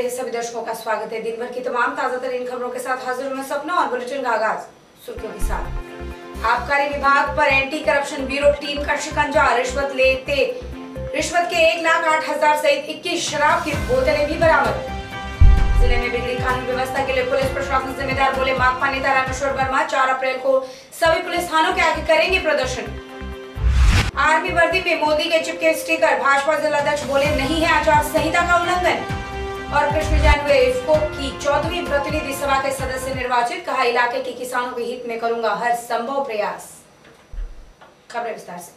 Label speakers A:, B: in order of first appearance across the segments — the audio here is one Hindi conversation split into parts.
A: रहे सभी दर्शकों का स्वागत है। दिन भर की तमाम ताजा तरीन खबरों के साथ हाजिर हूं मैं सपना और बुलेटिन का आगाज सुर्खियों के साथ। आबकारी विभाग पर एंटी करप्शन ब्यूरो टीम का शिकंजा। रिश्वत के 1,08,000 सहित 21 शराब की बोतलें भी बरामद। जिले में बिगड़ी कानून व्यवस्था के लिए पुलिस प्रशासन जिम्मेदार, बोले माकपा नेता रामेश्वर वर्मा। 4 अप्रैल को सभी पुलिस थानों के आगे करेंगे प्रदर्शन। आर्मी वर्दी में मोदी के चिपके स्टिकर। भाजपा जिलाध्यक्ष बोले नहीं है आचार संहिता का उल्लंघन। और कृष्ण जैन हुए इफ्को की 14वीं प्रतिनिधि सभा के सदस्य निर्वाचित। कहा इलाके के किसानों के हित में करूंगा हर संभव प्रयास। खबरें विस्तार से।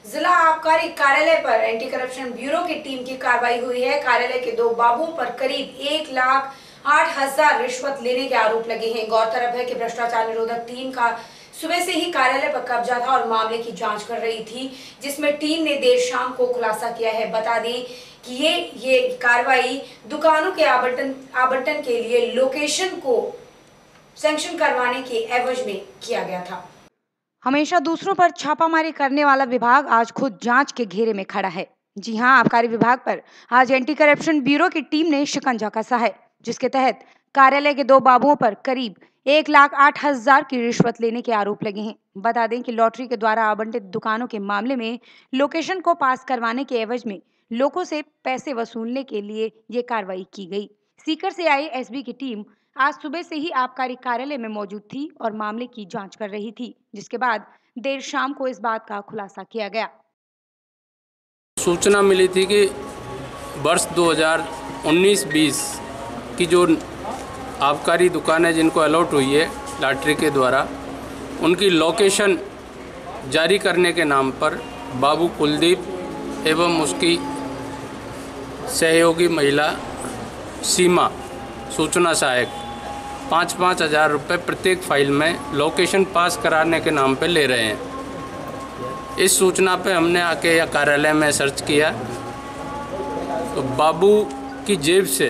A: जिला आबकारी कार्यालय पर एंटी करप्शन ब्यूरो की टीम की कार्रवाई हुई है। कार्यालय के 2 बाबुओं पर करीब 1,08,000 रिश्वत लेने के आरोप लगे हैं। गौरतलब है कि भ्रष्टाचार निरोधक टीम का सुबह से ही कार्यालय पर कब्जा था और मामले की जांच कर रही थी, जिसमें टीम ने देर शाम को खुलासा किया है। बता दें कि ये कार्रवाई दुकानों के आवंटन के लिए लोकेशन को सैंक्शन करवाने के एवज में किया गया था।
B: हमेशा दूसरों पर छापामारी करने वाला विभाग आज खुद जांच के घेरे में खड़ा है। जी हां, आबकारी विभाग पर आज एंटी करप्शन ब्यूरो की टीम ने शिकंजा कसा है, जिसके तहत कार्यालय के 2 बाबुओं पर करीब 1,08,000 की रिश्वत लेने के आरोप लगे हैं। बता दें कि लॉटरी के द्वारा आवंटित दुकानों के मामले में लोकेशन को पास करवाने के एवज में लोगों से पैसे वसूलने के लिए ये कार्रवाई की गई। सीकर से आई एसबी की टीम आज सुबह से ही आबकारी कार्यालय में मौजूद थी और मामले की जांच कर रही थी, जिसके बाद देर शाम को इस बात का खुलासा किया गया।
C: सूचना मिली थी कि वर्ष 2019-20 की जो आबकारी दुकानें जिनको अलॉट हुई है लॉटरी के द्वारा, उनकी लोकेशन जारी करने के नाम पर बाबू कुलदीप एवं उसकी सहयोगी महिला सीमा सूचना सहायक 5-5 हज़ार रुपये प्रत्येक फाइल में लोकेशन पास कराने के नाम पे ले रहे हैं। इस सूचना पे हमने आके या कार्यालय में सर्च किया तो बाबू की जेब से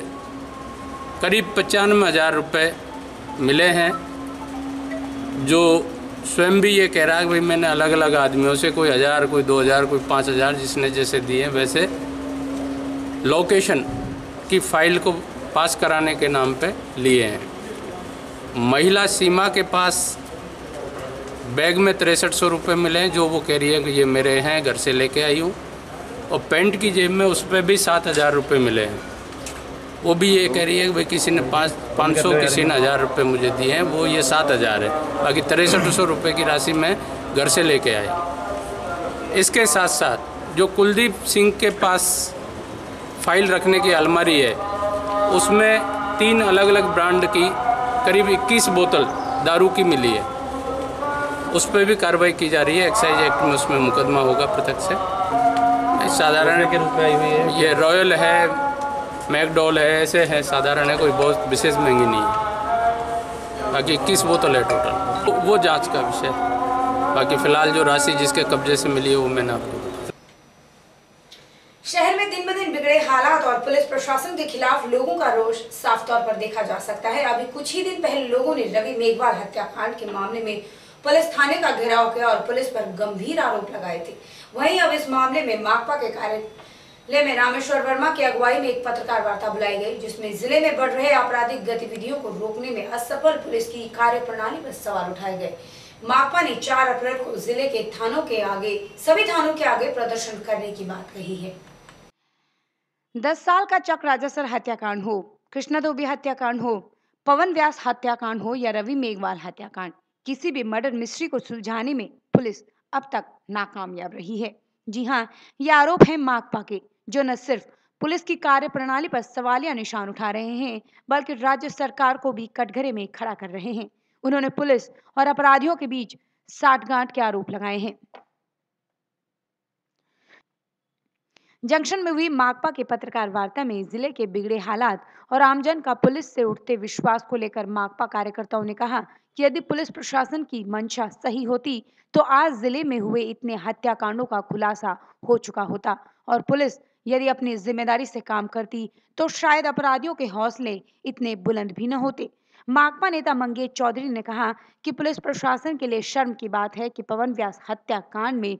C: करीब 95,000 रुपये मिले हैं, जो स्वयं भी ये कह रहा है कि भाई मैंने अलग अलग आदमियों से कोई 1,000, कोई 2,000, कोई 5,000 जिसने जैसे दिए वैसे लोकेशन की फाइल को पास कराने के नाम पे लिए हैं। महिला सीमा के पास बैग में 6300 रुपये मिले हैं, जो वो कह रही है कि ये मेरे हैं, घर से लेके आई हूँ। और पैंट की जेब में उस पर भी 7,000 रुपये मिले हैं। वो भी ये कह रही है कि भाई किसी ने 500 किसी ने 1,000 रुपये मुझे दिए हैं, वो ये 7,000 है, बाकी 6300 रुपये की राशि मैं घर से लेके आया। इसके साथ साथ जो कुलदीप सिंह के पास फाइल रखने की अलमारी है, उसमें 3 अलग अलग ब्रांड की करीब 21 बोतल दारू की मिली है। उस पर भी कार्रवाई की जा रही है। एक्साइज एक्ट में उसमें मुकदमा होगा पृथक से। साधारण के रूप में आई हुई है, ये रॉयल है, मैकडॉल है, ऐसे है, साधारण है, कोई बहुत विशेष महंगी नहीं है। बाकी 21 बोतल है टोटल, तो वो जांच का विषय। बाकी फिलहाल जो राशि जिसके कब्जे से मिली है वो मैंने आपको।
A: शहर में दिन ब दिन बिगड़े हालात और पुलिस प्रशासन के खिलाफ लोगों का रोष साफ तौर पर देखा जा सकता है। अभी कुछ ही दिन पहले लोगों ने रवि मेघवाल हत्याकांड के मामले में पुलिस थाने का घेराव किया और पुलिस पर गंभीर आरोप लगाए थे। वहीं अब इस मामले में माकपा के कार्यालय में रामेश्वर वर्मा की अगुवाई में एक पत्रकार वार्ता बुलाई गई, जिसमें जिले में बढ़ रहे आपराधिक गतिविधियों को रोकने में असफल पुलिस की कार्यप्रणाली पर सवाल उठाए गए। माकपा ने 4 अप्रैल को जिले के सभी थानों के आगे प्रदर्शन करने की बात कही है।
B: 10 साल का चक राजासर हत्याकांड हो, कृष्णा धोबी हत्याकांड हो, पवन व्यास हत्याकांड हो या रवि मेघवाल हत्याकांड, किसी भी मर्डर मिस्ट्री को सुलझाने में पुलिस अब तक नाकामयाब रही है। जी हां, ये आरोप है माकपा के, जो न सिर्फ पुलिस की कार्यप्रणाली पर सवालिया निशान उठा रहे हैं, बल्कि राज्य सरकार को भी कटघरे में खड़ा कर रहे हैं। उन्होंने पुलिस और अपराधियों के बीच साठगांठ के आरोप लगाए हैं। जंक्शन में हुई माकपा के पत्रकार वार्ता में जिले के बिगड़े हालात और आमजन का पुलिस से उठते विश्वास को लेकर माकपा कार्यकर्ताओं ने कहा कि यदि पुलिस प्रशासन की मंशा सही होती तो आज जिले में हुए इतने हत्याकांडों का खुलासा हो चुका होता और पुलिस यदि अपनी जिम्मेदारी से काम करती तो शायद अपराधियों के हौसले इतने बुलंद भी न होते। माकपा नेता मंगेश चौधरी ने कहा कि पुलिस प्रशासन के लिए शर्म की बात है कि पवन व्यास हत्याकांड में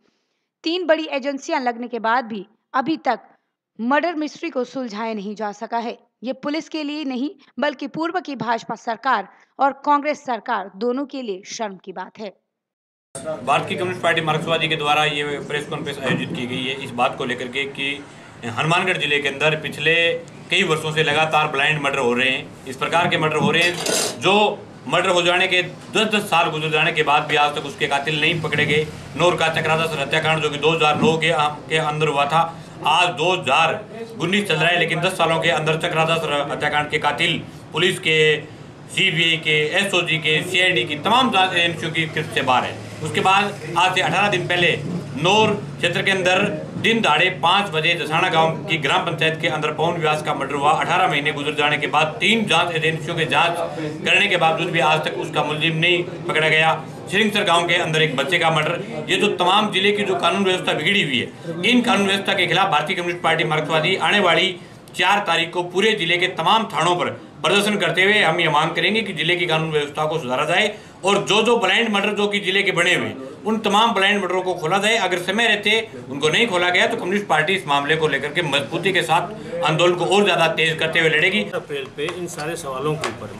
B: 3 बड़ी एजेंसियां लगने के बाद भी अभी तक मर्डर मिस्ट्री को सुलझाया नहीं जा सका है। ये पुलिस के लिए नहीं बल्कि पूर्व की भाजपा सरकार और कांग्रेस सरकार दोनों के लिए शर्म की बात है।
D: भारतीय कम्युनिस्ट पार्टी मार्क्सवादी के द्वारा ये प्रेस कॉन्फ्रेंस आयोजित की गई है इस बात को लेकर के कि हनुमानगढ़ जिले के अंदर पिछले कई वर्षों से लगातार ब्लाइंड मर्डर हो रहे हैं। इस प्रकार के मर्डर हो रहे हैं जो मर्डर हो जाने के 10-10 साल गुजर जाने के बाद भी आज तक उसके कातिल नहीं पकड़े गए। नूर का चक्रादासर हत्याकांड जो कि 2009 के अंदर हुआ था, आज 2019 चल रहा है, लेकिन 10 सालों के अंदर चक्रादासर हत्याकांड के कातिल पुलिस के, सीबीआई के, एसओजी के, सीआईडी की तमाम जांच एजेंसियों की गिरफ्त से बाहर है। उसके बाद आज से 18 दिन पहले नूर क्षेत्र के अंदर दिन दहाड़े 5 बजे जसाना गांव की ग्राम पंचायत के अंदर पवन व्यास का मर्डर हुआ। 18 महीने गुजर जाने के बाद 3 जांच एजेंसियों के जांच करने के बावजूद भी आज तक उसका मुलजिम नहीं पकड़ा गया। श्रींगसर गांव के अंदर एक बच्चे का मर्डर, ये जो तमाम जिले की जो कानून व्यवस्था बिगड़ी हुई है, इन कानून व्यवस्था के खिलाफ भारतीय कम्युनिस्ट पार्टी मार्क्सवादी आने वाली 4 तारीख को पूरे जिले के तमाम थानों पर प्रदर्शन करते हुए हम ये मांग करेंगे कि जिले की कानून व्यवस्था को सुधारा जाए और जो ब्लाइंड मर्डर जो कि जिले के बने हुए उन तमाम ब्लाइंड मर्डरों को खोला जाए। अगर समय रहते उनको नहीं खोला गया तो कम्युनिस्ट पार्टी इस मामले को लेकर के मजबूती के साथ आंदोलन को और ज्यादा तेज करते हुए लड़ेगी।
E: अप्रैल पे इन सारे सवालों के ऊपर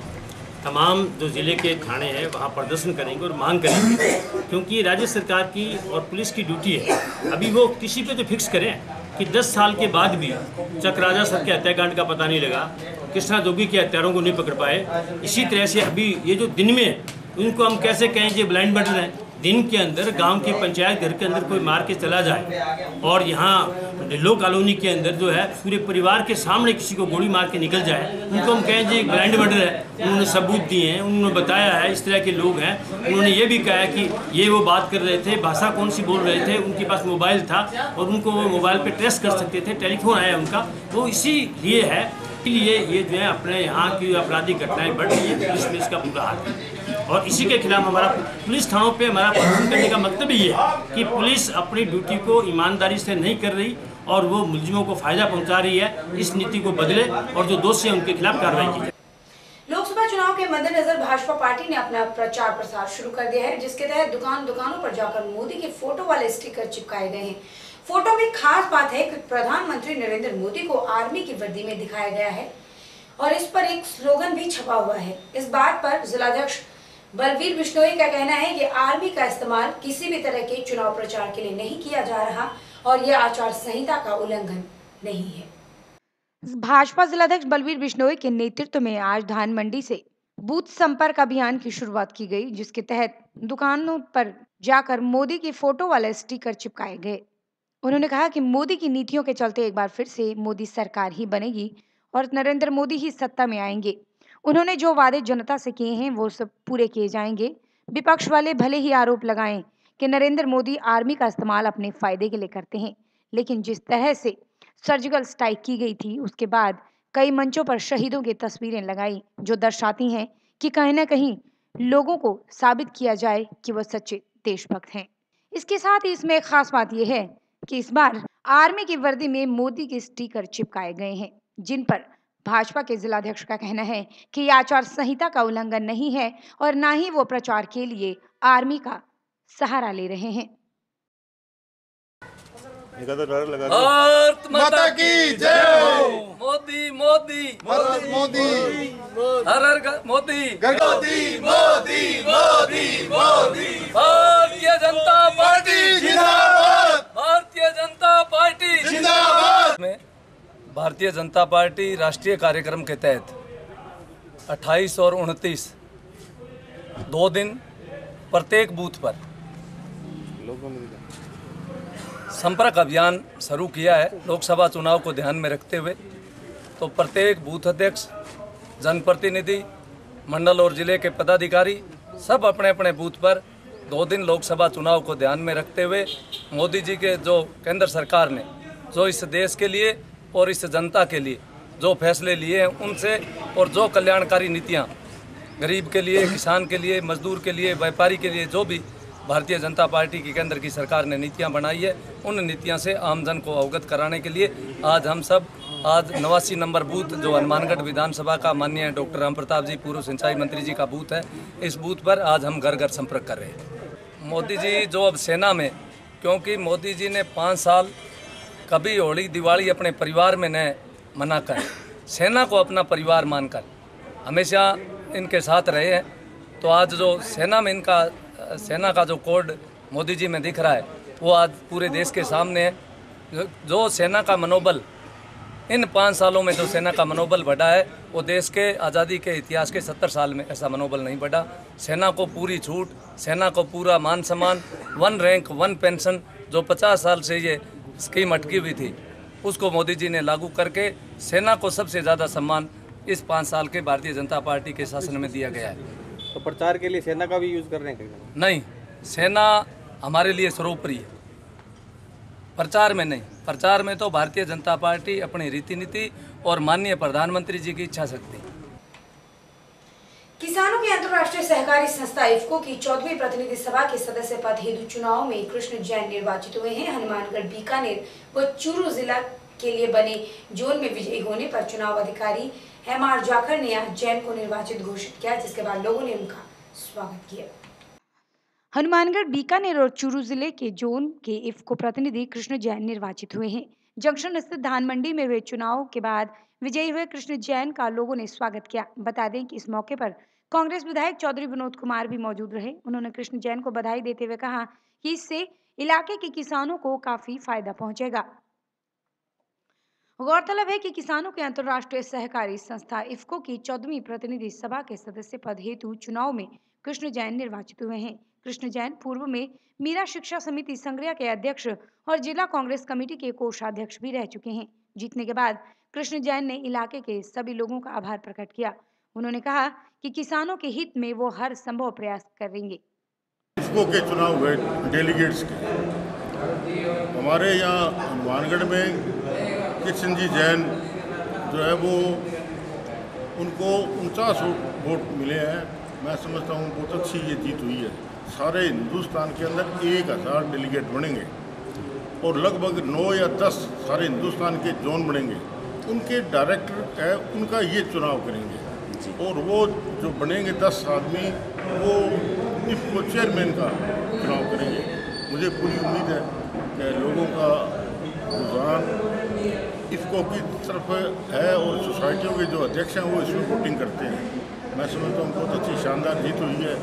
E: तमाम जो जिले के थाने हैं वहाँ प्रदर्शन करेंगे और मांग करेंगे, क्योंकि राज्य सरकार की और पुलिस की ड्यूटी है अभी वो किसी पे तो फिक्स करें कि 10 साल के बाद भी चक्राजा सर के हत्याकांड का पता नहीं लगा, कृष्णा जोगी के हत्यारों को नहीं पकड़ पाए। इसी तरह से अभी ये जो दिन में उनको हम कैसे कहें कि ब्लाइंड मर्डर है, दिन के अंदर गांव की पंचायत घर के अंदर कोई मार के चला जाए और यहाँ ढिल्लो कॉलोनी के अंदर जो है पूरे परिवार के सामने किसी को गोली मार के निकल जाए, उनको हम कहें जी ब्लाइंड मर्डर है। उन्होंने सबूत दिए हैं, उन्होंने बताया है इस तरह के लोग हैं। उन्होंने ये भी कहा है कि ये वो बात कर रहे थे, भाषा कौन सी बोल रहे थे, उनके पास मोबाइल था और उनको वो मोबाइल पर ट्रेस कर सकते थे, टेलीफोन आया उनका। वो इसीलिए है कि ये जो है अपने यहाँ की आपराधिक घटनाएं बढ़ रही है, पुलिस में इसका पूरा हाथ है और इसी के खिलाफ हमारा पुलिस थानों पे हमारा प्रदर्शन करने का मतलब ये है कि पुलिस अपनी ड्यूटी को ईमानदारी से नहीं कर रही और वो मुलजिमों को फायदा पहुंचा रही है। इस नीति को बदले और जो दोषी है उनके खिलाफ कार्रवाई की जाए।
A: लोकसभा चुनाव के मद्देनजर भाजपा पार्टी ने अपना प्रचार प्रसार शुरू कर दिया है, जिसके तहत दुकानों पर जाकर मोदी के फोटो वाले स्टिकर चिपकाए गए हैं। फोटो में खास बात है कि प्रधानमंत्री नरेंद्र मोदी को आर्मी की वर्दी में दिखाया गया है और इस पर एक स्लोगन भी छपा हुआ है। इस बात पर जिलाध्यक्ष बलवीर बिश्नोई का कहना है कि आर्मी का इस्तेमाल किसी भी तरह के चुनाव प्रचार के लिए नहीं किया जा रहा और यह आचार संहिता का उल्लंघन नहीं है।
B: भाजपा जिलाध्यक्ष बलवीर बिश्नोई के नेतृत्व में आज धान मंडी से बूथ संपर्क अभियान की शुरुआत की गई, जिसके तहत दुकानों पर जाकर मोदी की फोटो वाले स्टिकर चिपकाए गए। उन्होंने कहा कि मोदी की नीतियों के चलते एक बार फिर से मोदी सरकार ही बनेगी और नरेंद्र मोदी ही सत्ता में आएंगे। उन्होंने जो वादे जनता से किए हैं वो सब पूरे किए जाएंगे। विपक्ष वाले भले ही आरोप लगाएं कि नरेंद्र मोदी आर्मी का इस्तेमाल अपने फायदे के लिए करते हैं, लेकिन जिस तरह से सर्जिकल स्ट्राइक की गई थी उसके बाद कई मंचों पर शहीदों की तस्वीरें लगाई, जो दर्शाती हैं कि कहीं ना कहीं लोगों को साबित किया जाए कि वह सच्चे देशभक्त हैं। इसके साथ ही इसमें एक खास बात यह है कि इस बार आर्मी की वर्दी में मोदी के स्टिकर चिपकाए गए हैं, जिन पर भाजपा के जिलाध्यक्ष का कहना है कि यह आचार संहिता का उल्लंघन नहीं है और ना ही वो प्रचार के लिए आर्मी का सहारा ले रहे हैं।
F: भारत माता की जय हो। मोदी मोदी मोदी मोदी हर हर मोदी मोदी मोदी मोदी मोदी। भारतीय जनता पार्टी जिंदाबाद। भारतीय जनता पार्टी जिंदाबाद। में भारतीय जनता पार्टी राष्ट्रीय कार्यक्रम के तहत 28 और 29 2 दिन प्रत्येक बूथ पर संपर्क अभियान शुरू किया है। लोकसभा चुनाव को ध्यान में रखते हुए तो प्रत्येक बूथ अध्यक्ष, जनप्रतिनिधि, मंडल और जिले के पदाधिकारी सब अपने अपने बूथ पर 2 दिन लोकसभा चुनाव को ध्यान में रखते हुए मोदी जी के जो केंद्र सरकार ने जो इस देश के लिए और इस जनता के लिए जो फैसले लिए हैं उनसे और जो कल्याणकारी नीतियां गरीब के लिए, किसान के लिए, मजदूर के लिए, व्यापारी के लिए जो भी भारतीय जनता पार्टी की केंद्र की सरकार ने नीतियां बनाई है उन नीतियों से आमजन को अवगत कराने के लिए आज हम सब 89 नंबर बूथ जो हनुमानगढ़ विधानसभा का माननीय डॉक्टर राम प्रताप जी पूर्व सिंचाई मंत्री जी का बूथ है, इस बूथ पर आज हम घर घर संपर्क कर रहे हैं। मोदी जी जो अब सेना में, क्योंकि मोदी जी ने 5 साल कभी होली दिवाली अपने परिवार में न मना कर, सेना को अपना परिवार मानकर हमेशा इनके साथ रहे हैं। तो आज जो सेना में सेना का जो कोड मोदी जी में दिख रहा है वो आज पूरे देश के सामने है। जो सेना का मनोबल इन 5 सालों में जो सेना का मनोबल बढ़ा है वो देश के आज़ादी के इतिहास के 70 साल में ऐसा मनोबल नहीं बढ़ा। सेना को पूरी छूट, सेना को पूरा मान सम्मान, 1 रैंक 1 पेंशन जो 50 साल से ये स्कीम अटकी हुई थी उसको मोदी जी ने लागू करके सेना को सबसे ज़्यादा सम्मान इस 5 साल के भारतीय जनता पार्टी के शासन में दिया गया है।
G: तो प्रचार के लिए सेना का भी यूज़ कर रहे हैं?
F: नहीं, सेना हमारे लिए सर्वोपरि है, प्रचार में नहीं। प्रचार में तो भारतीय जनता पार्टी अपनी रीति नीति और माननीय प्रधानमंत्री जी की इच्छा शक्ति।
A: किसानों की अंतर्राष्ट्रीय सहकारी संस्था इफ्को की 14वीं प्रतिनिधि सभा के सदस्य पद हेतु चुनाव में कृष्ण जैन निर्वाचित हुए हैं। हनुमानगढ़, बीकानेर व चूरू जिला के लिए बने जोन में विजयी होने पर चुनाव अधिकारी MR जाखड़ ने आज जैन को निर्वाचित घोषित किया, जिसके बाद लोगों ने उनका स्वागत किया।
B: हनुमानगढ़, बीकानेर और चूरू जिले के जोन के इफ्को प्रतिनिधि कृष्ण जैन निर्वाचित हुए हैं। जंक्शन स्थित धान मंडी में हुए चुनाव के बाद विजयी हुए कृष्ण जैन का लोगों ने स्वागत किया। बता दें कि इस मौके पर कांग्रेस विधायक चौधरी विनोद कुमार भी मौजूद रहे। उन्होंने कृष्ण जैन को बधाई देते हुए कहा कि इससे इलाके के किसानों को काफी फायदा पहुंचेगा। गौरतलब है कि किसानों के अंतर्राष्ट्रीय सहकारी संस्था इफ्को की 14वीं प्रतिनिधि सभा के सदस्य पद हेतु चुनाव में कृष्ण जैन निर्वाचित हुए हैं। कृष्ण जैन पूर्व में मीरा शिक्षा समिति संग्रिया के अध्यक्ष और जिला कांग्रेस कमेटी के कोषाध्यक्ष भी रह चुके हैं। जीतने के बाद कृष्ण जैन ने इलाके के सभी लोगों का आभार प्रकट किया। उन्होंने कहा कि किसानों के हित में वो हर संभव प्रयास करेंगे।
H: इफ्को के चुनाव हुए डेलीगेट्स के, हमारे यहाँ हनुमानगढ़ में कृष्ण जी जैन जो है वो उनको 49 वोट मिले हैं। मैं समझता हूँ बहुत अच्छी ये जीत हुई है। सारे हिंदुस्तान के अंदर 1000 डेलीगेट बनेंगे और लगभग 9 या 10 सारे हिंदुस्तान के जोन बनेंगे। उनके डायरेक्टर है, उनका ये चुनाव करेंगे और वो जो बनेंगे 10 आदमी वो इफ्को चेयरमैन का चुनाव करेंगे। मुझे पूरी उम्मीद है कि लोगों का रुझान इफ्को की तरफ है और सोसाइटियों के जो अध्यक्ष हैं वो इसमें वोटिंग करते हैं। मैं समझता हूँ बहुत अच्छी शानदार जीत हुई है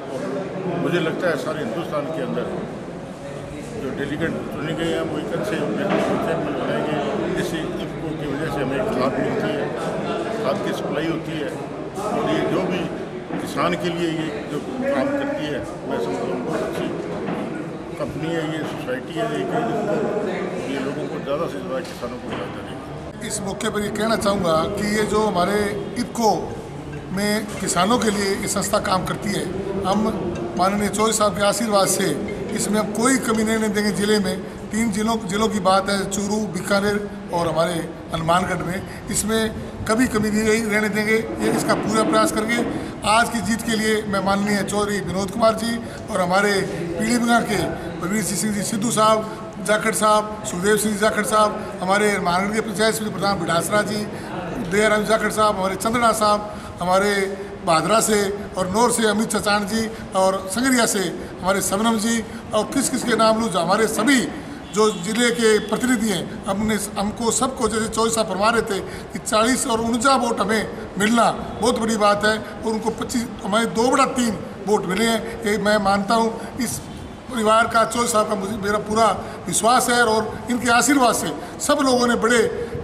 H: और मुझे लगता है सारे हिंदुस्तान के अंदर जो डेलीगेट चुने गए हैं वो एक अच्छे चेयरमैन बनाएंगे, जिससे इफ्को की वजह से हमें खाद मिलती है, खाद की सप्लाई होती है और ये जो भी किसान के लिए ये जो काम करती है मैं समझता हूँ बहुत अच्छी कंपनी है, ये सोसाइटी है, ये लोगों को ज़्यादा से ज़्यादा किसानों को फायदा देगी।
I: इस मौके पर ये कहना चाहूँगा कि ये जो हमारे इफ्को में किसानों के लिए ये संस्था काम करती है, हम माननीय चौधरी साहब के आशीर्वाद से इसमें हम कोई कमी नहीं देंगे। ज़िले में 3 जिलों की बात है, चूरू, बीकानेर और हमारे हनुमानगढ़ में, इसमें कभी कमी नहीं रहने देंगे। ये इसका पूरा प्रयास करके आज की जीत के लिए मैं माननीय चौधरी विनोद कुमार जी और हमारे पीलीभीत के प्रवीण सिंह जी सिद्धू साहब, जाखड़ साहब, सुखदेव सिंह जाखड़ साहब, हमारे हनुमानगढ़ के पंचायत समिति प्रधान बिडासरा जी, दयाराम जाखड़ साहब, हमारे चंद्रना साहब, हमारे भादरा से और नौर से अमित चचान जी और संगरिया से हमारे सबनम जी और किस के नाम लूँ, हमारे सभी जो जिले के प्रतिनिधि हैं, हमको सबको जैसे चौधरी साहब फरमा रहे थे कि 40 और 49 वोट हमें मिलना बहुत बड़ी बात है और उनको 25 हमारे 2/3 वोट मिले हैं। ये मैं मानता हूँ इस परिवार का, चौधरी साहब का मुझे मेरा पूरा विश्वास है और इनके आशीर्वाद से सब लोगों ने बड़े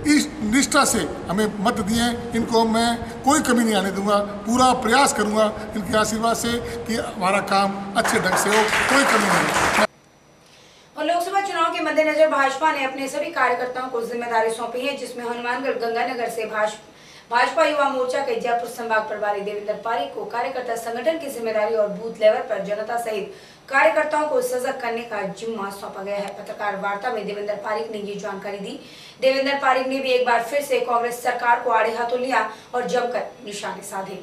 I: इस निष्ठा से हमें मत दिए हैं। इनको मैं कोई कमी नहीं आने दूंगा, पूरा प्रयास करूंगा इनके आशीर्वाद से कि हमारा काम अच्छे ढंग से हो, कोई कमी नहीं।
A: और लोकसभा चुनाव के मद्देनजर भाजपा ने अपने सभी कार्यकर्ताओं को जिम्मेदारी सौंपी है, जिसमें हनुमानगढ़ गंगानगर से भाजपा युवा मोर्चा के जयपुर संभाग प्रभारी देवेंद्र पारिक को कार्यकर्ता संगठन की जिम्मेदारी और बूथ लेवल पर जनता सहित कार्यकर्ताओं को सजग करने का जिम्मा सौंपा गया है। पत्रकार वार्ता में देवेंद्र पारिक ने ये जानकारी दी। देवेंद्र पारिक ने भी एक बार फिर से कांग्रेस सरकार को आड़े हाथों लिया और जमकर निशाने साधे।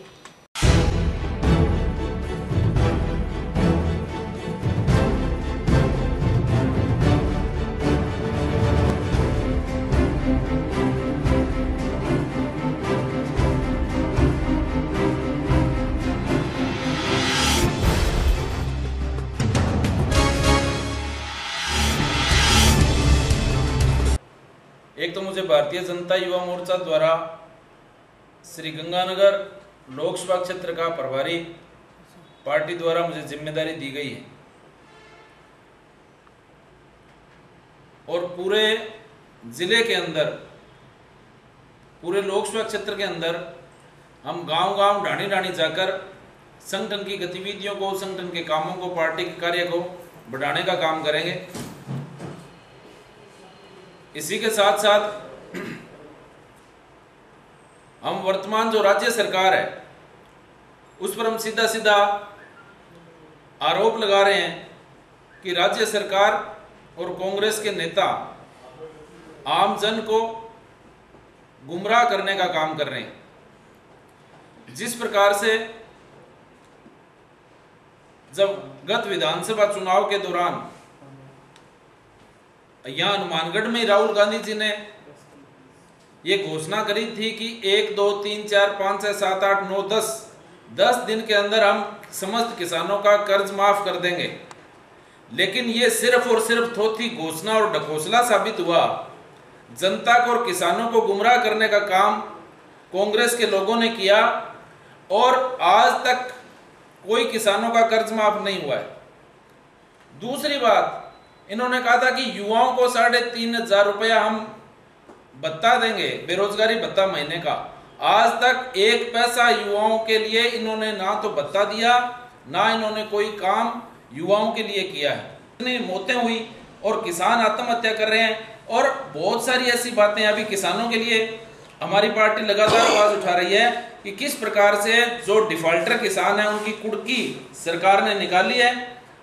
J: एक तो मुझे भारतीय जनता युवा मोर्चा द्वारा श्री गंगानगर लोकसभा क्षेत्र का प्रभारी पार्टी द्वारा मुझे जिम्मेदारी दी गई है और पूरे जिले के अंदर, पूरे लोकसभा क्षेत्र के अंदर हम गांव-गांव, ढाणी-ढाणी जाकर संगठन की गतिविधियों को, संगठन के कामों को, पार्टी के कार्य को बढ़ाने का काम करेंगे। इसी के साथ साथ हम वर्तमान जो राज्य सरकार है उस पर हम सीधा सीधा आरोप लगा रहे हैं कि राज्य सरकार और कांग्रेस के नेता आम जन को गुमराह करने का काम कर रहे हैं। जिस प्रकार से जब गत विधानसभा चुनाव के दौरान यहां हनुमानगढ़ में राहुल गांधी जी ने ये घोषणा करी थी कि 1, 2, 3, 4, 5, 6, 7, 8, 9, 10 दिन के अंदर हम समस्त किसानों का कर्ज माफ कर देंगे, लेकिन ये सिर्फ और सिर्फ थोथी घोषणा और ढकोसला साबित हुआ। जनता को और किसानों को गुमराह करने का काम कांग्रेस के लोगों ने किया और आज तक कोई किसानों का कर्ज माफ नहीं हुआ है। दूसरी बात, इन्होंने कहा था कि युवाओं को 3,500 रुपया हम भत्ता देंगे, बेरोजगारी भत्ता महीने का। आज तक एक पैसा युवाओं के लिए इन्होंने ना तो भत्ता दिया, ना इन्होंने कोई काम युवाओं के लिए किया है। इतनी मौतें हुई और किसान आत्महत्या कर रहे हैं और बहुत सारी ऐसी बातें अभी किसानों के लिए हमारी पार्टी लगातार आवाज उठा रही है कि किस प्रकार से जो डिफॉल्टर किसान है उनकी कुड़की सरकार ने निकाली है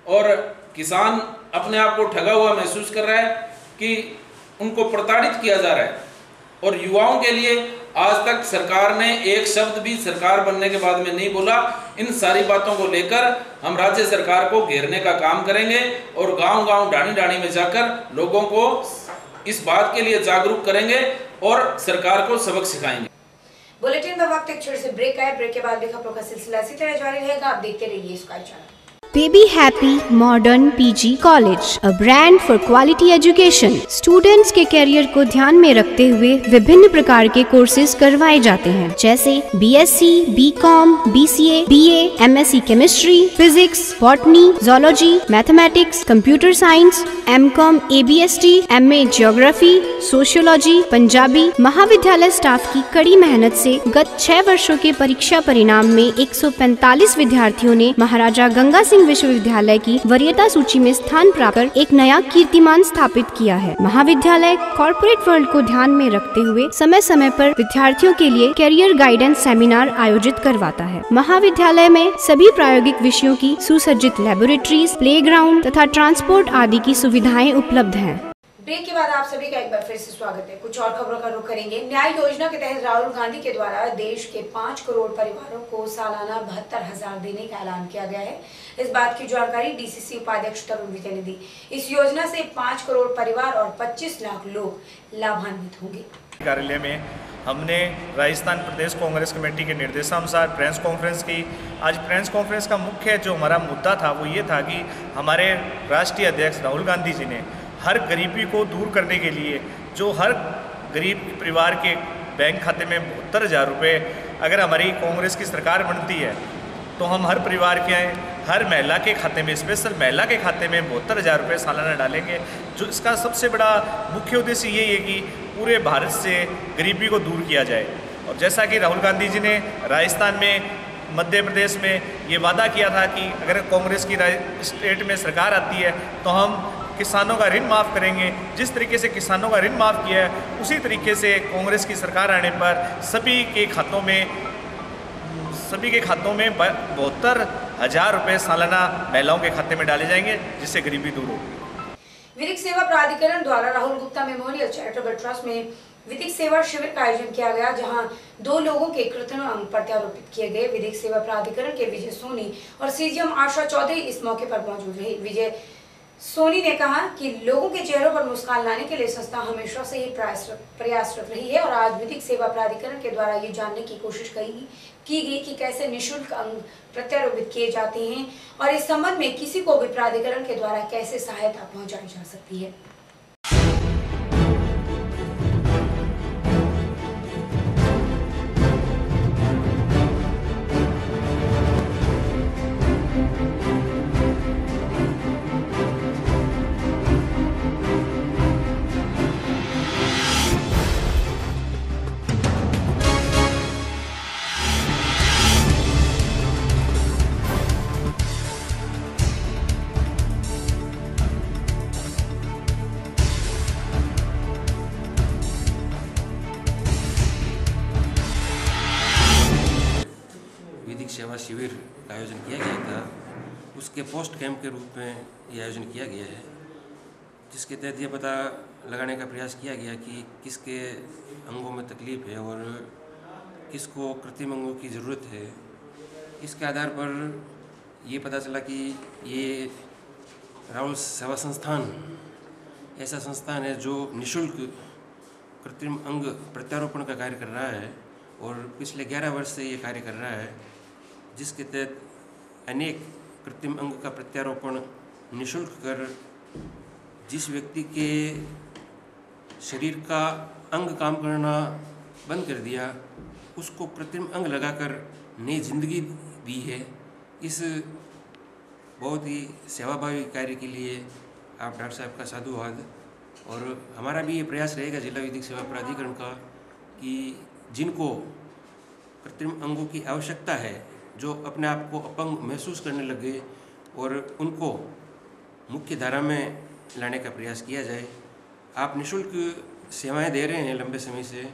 J: और किसान अपने आप को ठगा हुआ महसूस कर रहा है कि उनको प्रताड़ित किया जा रहा है। और युवाओं के लिए आज तक सरकार ने एक शब्द भी सरकार बनने के बाद में नहीं बोला। इन सारी बातों को लेकर हम राज्य सरकार को घेरने का काम करेंगे और गांव-गांव, ढाणी-ढाणी में जाकर लोगों को इस बात के लिए जागरूक करेंगे और सरकार को सबक सिखाएंगे।
A: बुलेटिन में वक्त एक छोटे से ब्रेक है। ब्रेक के बाद भी खबरों का सिलसिला इसी तरह जारी रहेगा। आप देखते रहिए sky channel.
K: Baby Happy Modern PG College, a brand for quality education. Students के कैरियर को ध्यान में रखते हुए विभिन्न प्रकार के कोर्सेज करवाए जाते हैं, जैसे BSc, BCom, BCA, BA, MSc Chemistry, Physics, Botany, Zoology, Mathematics, Computer Science, MCom, ABST, MA Geography, Sociology, Punjabi. महाविद्यालय स्टाफ की कड़ी मेहनत से गत 6 वर्षों के परीक्षा परिणाम में 145 विद्यार्थियों ने महाराजा गंगा सिंह विश्वविद्यालय की वरीयता सूची में स्थान प्राप्त कर एक नया कीर्तिमान स्थापित किया है। महाविद्यालय कॉर्पोरेट वर्ल्ड को ध्यान में रखते हुए समय समय पर विद्यार्थियों के लिए कैरियर गाइडेंस सेमिनार आयोजित करवाता है। महाविद्यालय में सभी प्रायोगिक विषयों की सुसज्जित लैबोरेटरीज, प्लेग्राउंड तथा ट्रांसपोर्ट आदि की सुविधाएं उपलब्ध हैं।
A: ब्रेक के बाद आप सभी का एक बार फिर से स्वागत है। कुछ और खबरों का रुख करेंगे। न्याय योजना के तहत राहुल गांधी के द्वारा देश के 5 करोड़ परिवारों को सालाना 72,000 देने का ऐलान किया गया है। इस बात की जानकारी डीसीसी उपाध्यक्ष तरुण विजय ने दी। इस योजना से 5 करोड़ परिवार और 25 लाख लोग लाभान्वित होंगे।
L: कार्यालय में हमने राजस्थान प्रदेश कांग्रेस कमेटी के निर्देशानुसार प्रेस कॉन्फ्रेंस की। आज प्रेस कॉन्फ्रेंस का मुख्य जो हमारा मुद्दा था वो ये था कि हमारे राष्ट्रीय अध्यक्ष राहुल गांधी जी ने हर गरीबी को दूर करने के लिए, जो हर गरीब परिवार के बैंक खाते में 72,000 रुपये अगर हमारी कांग्रेस की सरकार बनती है तो हम हर परिवार के हर महिला के खाते में, स्पेशल महिला के खाते में 72,000 रुपये सालाना डालेंगे। जो इसका सबसे बड़ा मुख्य उद्देश्य यही है कि पूरे भारत से गरीबी को दूर किया जाए। और जैसा कि राहुल गांधी जी ने राजस्थान में, मध्य प्रदेश में ये वादा किया था कि अगर कांग्रेस की स्टेट में सरकार आती है तो हम किसानों का ऋण माफ़ करेंगे। जिस तरीके से किसानों का ऋण माफ़ किया है उसी तरीके से कांग्रेस की सरकार आने पर सभी के खातों में 72,000 रुपये सालाना महिलाओं के खाते में डाले जाएंगे, जिससे गरीबी दूर होगी।
A: विधिक सेवा प्राधिकरण द्वारा Rahul Gupta memorial charitable trust में विधिक सेवा शिविर का आयोजन किया गया, जहां 2 लोगों के कृत्रिम अंग प्रत्यारोपित किए गए। विधिक सेवा प्राधिकरण के विजय सोनी और सीजीएम आशा चौधरी इस मौके पर मौजूद रही। विजय सोनी ने कहा कि लोगों के चेहरों पर मुस्कान लाने के लिए संस्था हमेशा से ही प्रयासरत रही है और आज विधिक सेवा प्राधिकरण के द्वारा ये जानने की कोशिश की गई कि कैसे निःशुल्क अंग प्रत्यारोपित किए जाते हैं और इस संबंध में किसी को भी प्राधिकरण के द्वारा कैसे सहायता पहुंचाई जा सकती है।
M: सेवा शिविर का आयोजन किया गया था, उसके पोस्ट कैंप के रूप में ये आयोजन किया गया है, जिसके तहत ये पता लगाने का प्रयास किया गया कि किसके अंगों में तकलीफ है और किसको कृत्रिम अंगों की ज़रूरत है। इसके आधार पर ये पता चला कि ये राहुल सेवा संस्थान ऐसा संस्थान है जो निःशुल्क कृत्रिम अंग प्रत्यारोपण का कार्य कर रहा है और पिछले 11 वर्ष से ये कार्य कर रहा है, जिसके तहत अनेक कृत्रिम अंग का प्रत्यारोपण निःशुल्क कर जिस व्यक्ति के शरीर का अंग काम करना बंद कर दिया उसको कृत्रिम अंग लगाकर नई जिंदगी दी है। इस बहुत ही सेवाभावी कार्य के लिए आप डॉक्टर साहब का साधुवाद। और हमारा भी ये प्रयास रहेगा जिला विधिक सेवा प्राधिकरण का कि जिनको कृत्रिम अंगों की आवश्यकता है, जो अपने आप को अपंग महसूस करने लगे, और उनको मुख्य धारा में लाने का प्रयास किया जाए। आप निःशुल्क सेवाएं दे रहे हैं लंबे समय से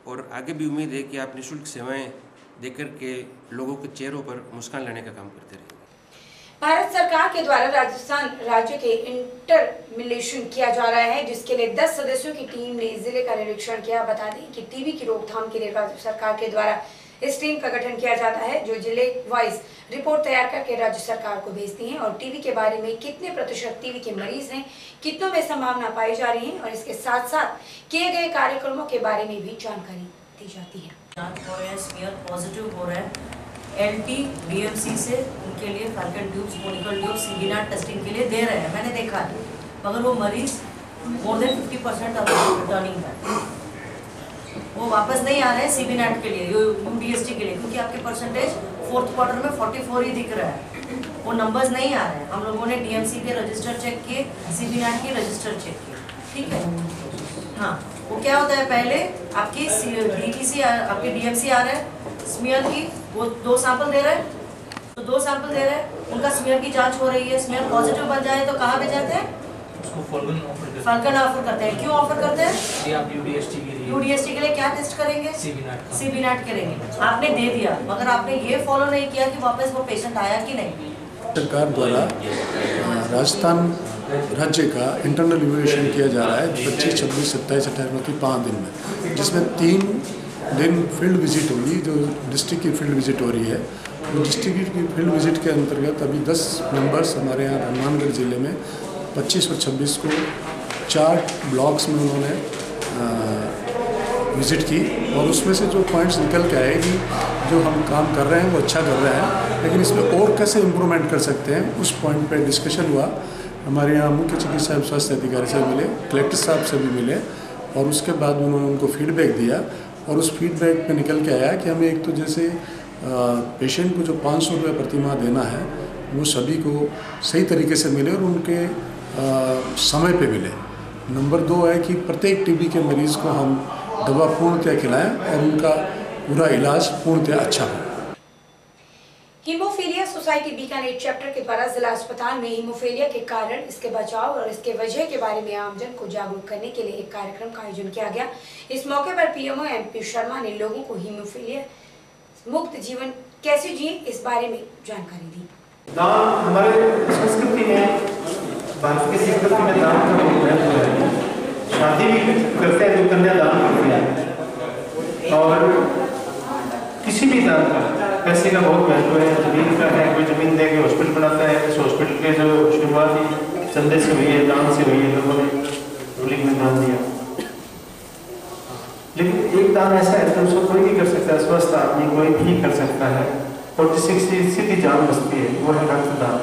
M: और आगे भी उम्मीद है कि आप निःशुल्क सेवाएं देकर के लोगों के चेहरों पर मुस्कान लाने का काम करते रहेंगे।
A: भारत सरकार के द्वारा राजस्थान राज्य के इंटरमिलेशन किया जा रहा है, जिसके लिए 10 सदस्यों की टीम ने जिले का निरीक्षण किया। बता दें कि टीबी की रोकथाम के लिए राज्य सरकार के द्वारा इस टीम का गठन किया जाता है, जो जिले वाइज रिपोर्ट तैयार करके राज्य सरकार को भेजती है और टीबी के बारे में कितने प्रतिशत टीबी के मरीज हैं, कितनों में संभावना पाई जा रही है और इसके साथ साथ किए गए कार्यक्रमों के बारे में भी जानकारी दी जाती है।
N: जांच हो रहा है, स्मीयर पॉजिटिव हो रहा है, एलटी बीएमसी से उनके लिए फैल्कन ट्यूब्स, मोनिकल ट्यूब्स, सीबीनाट टेस्टिंग के लिए दे रहे हैं, मैंने देखा है, मगर वो मरीज मोर देन 50% अब रिटर्निंग है, वो वापस नहीं आ रहे हैं सीबीनाट के लिए, यूडीएसटी के लिए, क्योंकि आपके परसेंटेज 4th क्वार्टर में 44 ही दिख रहा है, वो नंबर्स नहीं आ रहे हैं। हम लोगों ने डीएमसी के रजिस्टर चेक किए, सीबीनाट के रजिस्टर चेक किए, ठीक है। हाँ, वो क्या होता है, पहले आपकी डीटीसी आपके डीएमसी आ रहा है, स्मीयर की वो 2 सैंपल दे रहे हैं, तो 2 सैंपल दे रहे हैं, उनका स्मीयर की जांच हो रही है, स्मीयर पॉजिटिव बन जाए तो कहाँ भेजाते हैं, फॉल्कन ऑफर करते हैं। क्यों ऑफर करते हैं, यूडीएसटी के लिए क्या टेस्ट करेंगे, सीबीनाट करेंगे। आपने दे दिया, मगर आपने ये फॉलो नहीं किया कि वापस वो पेशेंट आया कि नहीं।
O: सरकार द्वारा राजस्थान राज्य का इंटरनल इवैल्यूएशन किया जा रहा है 25, 26, 27, 28, 29, 5 दिन में, जिसमें 3 दिन फील्ड विजिट होगी, जो डिस्ट्रिक्ट की फील्ड विजिट हो रही है। तो डिस्ट्रिक्ट की फील्ड विजिट के अंतर्गत अभी 10 मेंबर्स हमारे यहाँ हनुमानगढ़ ज़िले में 25 और 26 को 4 ब्लॉक्स में उन्होंने विज़िट की, और उसमें से जो पॉइंट्स निकल के आए कि जो हम काम कर रहे हैं वो अच्छा कर रहे हैं, लेकिन इसमें और कैसे इम्प्रूवमेंट कर सकते हैं, उस पॉइंट पे डिस्कशन हुआ। हमारे यहाँ मुख्य चिकित्सा एवं स्वास्थ्य अधिकारी से मिले, कलेक्टर साहब से भी मिले, और उसके बाद उन्होंने उनको फीडबैक दिया, और उस फीडबैक पे निकल के आया कि हमें एक तो जैसे पेशेंट को जो 500 रुपये प्रति माह देना है वो सभी को सही तरीके से मिले और उनके समय पे मिले। नंबर 2 है कि प्रत्येक टीबी के मरीज़ को हम दवा पूर्णतः खिलाएं और उनका पूरा इलाज पूर्णतः अच्छा हो।
A: हीमोफीलिया सोसाइटी बीकानेर चैप्टर के द्वारा जिला अस्पताल में हीमोफीलिया के कारण, इसके बचाव और इसके वजह के बारे में आमजन को जागरूक करने के लिए एक कार्यक्रम का आयोजन किया गया। इस मौके पर पीएमओ एमपी शर्मा ने लोगों को हीमोफीलिया मुक्त जीवन कैसे जिए इस बारे में जानकारी दी।
P: दान हमारे संस्कृति में, भारत की संस्कृति में दान का बहुत महत्व है। शादी भी करते हैं तो कन्यादान करते हैं, और किसी भी दान का पैसे का बहुत महत्व है। जमीन का है, कोई जमीन दे के हॉस्पिटल बनाता है, इस हॉस्पिटल के जो शुरुआती चंदे से हुई है, दान से हुई है, लोगों ने रूलिंग में दान दिया। लेकिन एक दान ऐसा है तो उसको कोई भी कर सकता है, स्वस्थ आदमी कोई भी कर सकता है, और जिससे सीधी जान बचती है, वो है रक्तदान।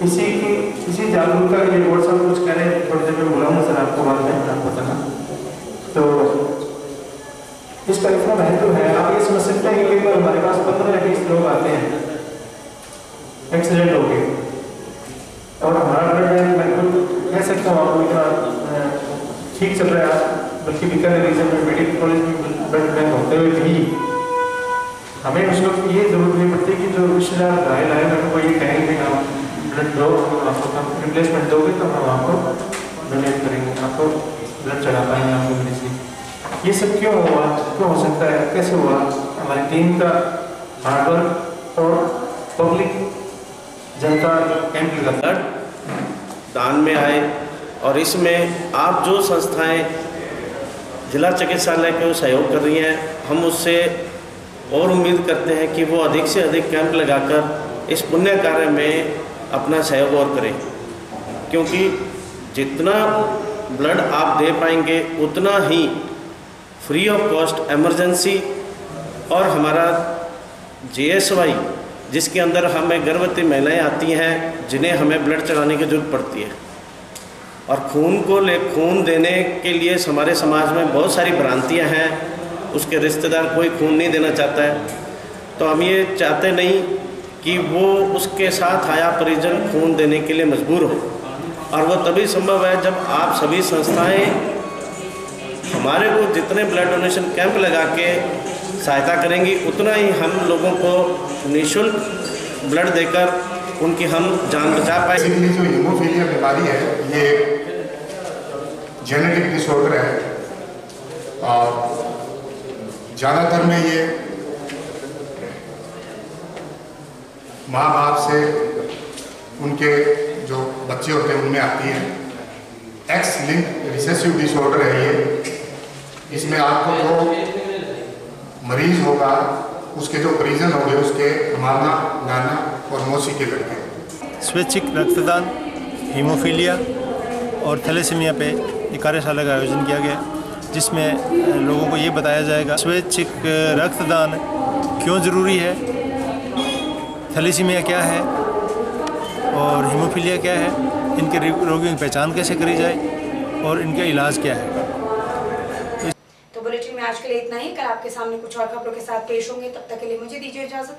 P: इसी जागरूकता के लिए और सब कुछ कह रहे हैं, थोड़ी देर में बुलाऊंगा सर आपको, बाद में आपको बताना। तो इस कार्यक्रम का महत्व है। आप ये समझ सकते हैं कि कई बार हमारे पास 15-20 लोग आते हैं, एक्सीडेंट हो गए, और हमारा ब्लड बैंक मैं खुद कह सकता हूँ आपको इतना ठीक चल रहा है, बल्कि बीकानेर रीजन में मेडिकल कॉलेज में ब्लड बैंक होते हुए भी हमें उस वक्त ये जरूरत नहीं पड़ती कि जो रिश्तेदार घायल आए मैं वो ये कहेंगे आप ब्लड दो, आपको हम रिप्लेसमेंट दोगे तो हम आपको डोनेट करेंगे, आपको ब्लड चढ़ा पाएंगे आपको मेडिसिन। ये सब क्यों हुआ, क्यों हो सकता है, कैसे हुआ, हमारी टीम का हार्डवर्क और पब्लिक जनता कैंप लगा
Q: दान में आए और इसमें आप जो संस्थाएं जिला चिकित्सालय को सहयोग कर रही हैं, हम उससे और उम्मीद करते हैं कि वो अधिक से अधिक कैंप लगाकर इस पुण्य कार्य में अपना सहयोग और करें, क्योंकि जितना ब्लड आप दे पाएंगे उतना ही फ्री ऑफ कॉस्ट इमरजेंसी और हमारा JSY जिसके अंदर हमें गर्भवती महिलाएं आती हैं जिन्हें हमें ब्लड चढ़ाने की जरूरत पड़ती है, और खून देने के लिए हमारे समाज में बहुत सारी भ्रांतियां हैं, उसके रिश्तेदार कोई खून नहीं देना चाहता है, तो हम ये चाहते नहीं कि वो उसके साथ आया परिजन खून देने के लिए मजबूर हो, और वो तभी संभव है जब आप सभी संस्थाएं हमारे को जितने ब्लड डोनेशन कैंप लगा के सहायता करेंगी उतना ही हम लोगों को निःशुल्क ब्लड देकर उनकी हम जान बचा पाए।
I: बेसिकली जो हीमोफीलिया बीमारी है ये जेनेटिक डिसऑर्डर है और ज़्यादातर में ये माँ बाप से उनके जो बच्चे होते हैं उनमें आती है। एक्स लिंक्ड रिसेसिव डिसऑर्डर है ये। इसमें आपको जो मरीज होगा उसके जो परिजन होंगे उसके मामा नाना और मौसी के लड़के।
R: स्वैच्छिक रक्तदान, हीमोफीलिया और थैलेसीमिया पे एक कार्यशाला का आयोजन किया गया, जिसमें लोगों को ये बताया जाएगा स्वैच्छिक रक्तदान क्यों ज़रूरी है, थैलेसीमिया क्या है और हीमोफीलिया क्या है, इनके रोगियों की पहचान कैसे करी जाए और इनका इलाज क्या है।
A: तो बुलेटिन में आज के लिए इतना ही। कल आपके सामने कुछ और खबरों के साथ पेश होंगे, तब तक के लिए मुझे दीजिए इजाजत।